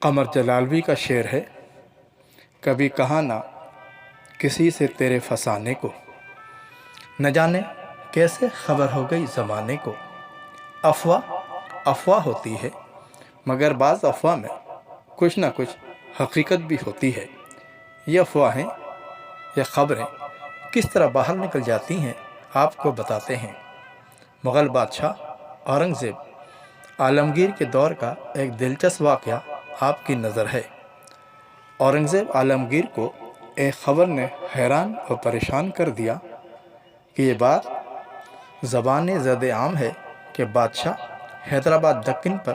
قمر جلالوی کا شعر ہے، کبھی کہا نہ کسی سے تیرے فسانے کو، نہ جانے کیسے خبر ہو گئی زمانے کو۔ افواہ افواہ ہوتی ہے، مگر بعض افواہ میں کچھ نہ کچھ حقیقت بھی ہوتی ہے۔ یہ افواہیں یا خبریں کس طرح باہر نکل جاتی ہیں آپ کو بتاتے ہیں۔ مغل بادشاہ اورنگزیب عالمگیر کے دور کا ایک دلچسپ واقعہ آپ کی نظر ہے۔ اورنگزیب عالمگیر کو ایک خبر نے حیران اور پریشان کر دیا کہ یہ بات زبان زد عام ہے کہ بادشاہ حیدرآباد دکن پر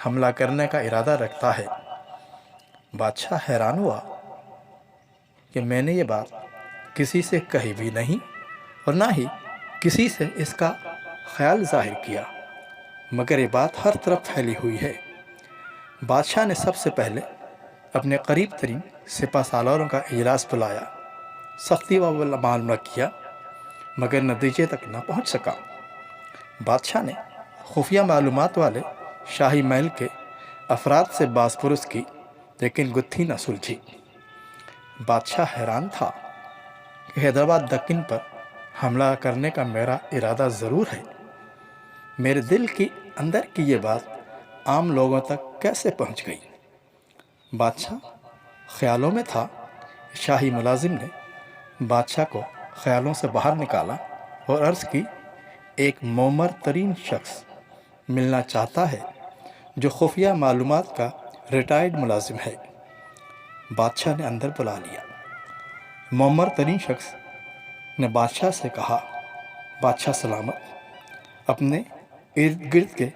حملہ کرنے کا ارادہ رکھتا ہے۔ بادشاہ حیران ہوا کہ میں نے یہ بات کسی سے کہی بھی نہیں اور نہ ہی کسی سے اس کا خیال ظاہر کیا، مگر یہ بات ہر طرف پھیلی ہوئی ہے۔ بادشاہ نے سب سے پہلے اپنے قریب ترین سپہ سالاروں کا اجلاس بلایا، سختی و معاملہ کیا، مگر نتیجے تک نہ پہنچ سکا۔ بادشاہ نے خفیہ معلومات والے شاہی محل کے افراد سے باز پرس کی، لیکن گتھی نہ سلجھی۔ بادشاہ حیران تھا کہ حیدرآباد دکن پر حملہ کرنے کا میرا ارادہ ضرور ہے، میرے دل کی اندر کی یہ بات عام لوگوں تک کیسے پہنچ گئی۔ بادشاہ خیالوں میں تھا۔ شاہی ملازم نے بادشاہ کو خیالوں سے باہر نکالا اور عرض کی، ایک معمر ترین شخص ملنا چاہتا ہے جو خفیہ معلومات کا ریٹائرڈ ملازم ہے۔ بادشاہ نے اندر بلا لیا۔ معمر ترین شخص نے بادشاہ سے کہا، بادشاہ سلامت، اپنے ارد گرد کے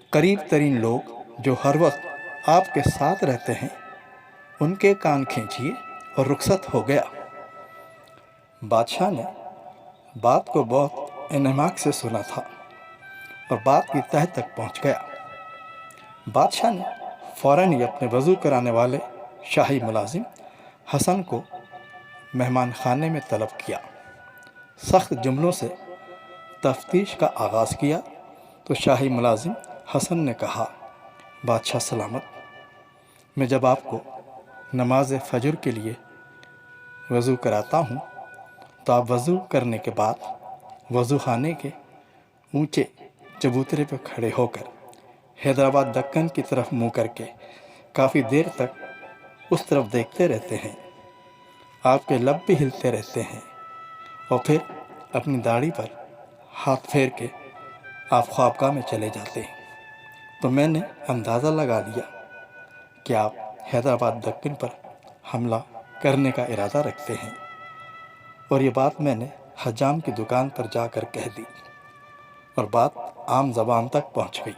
قریب ترین لوگ جو ہر وقت آپ کے ساتھ رہتے ہیں ان کے کان کھینچیے، اور رخصت ہو گیا۔ بادشاہ نے بات کو بہت انہماک سے سنا تھا اور بات کی تہہ تک پہنچ گیا۔ بادشاہ نے فوراً ہی اپنے وضو کرانے والے شاہی ملازم حسن کو مہمان خانے میں طلب کیا۔ سخت جملوں سے تفتیش کا آغاز کیا تو شاہی ملازم حسن نے کہا، بادشاہ سلامت، میں جب آپ کو نماز فجر کے لیے وضو کراتا ہوں تو آپ وضو کرنے کے بعد وضو خانے کے اونچے چبوترے پہ کھڑے ہو کر حیدرآباد دکن کی طرف منہ کر کے کافی دیر تک اس طرف دیکھتے رہتے ہیں۔ آپ کے لب بھی ہلتے رہتے ہیں اور پھر اپنی داڑھی پر ہاتھ پھیر کے آپ خوابگاہ میں چلے جاتے ہیں۔ تو میں نے اندازہ لگا لیا کہ آپ حیدرآباد دکن پر حملہ کرنے کا ارادہ رکھتے ہیں، اور یہ بات میں نے حجام کی دکان پر جا کر کہہ دی اور بات عام زبان تک پہنچ گئی۔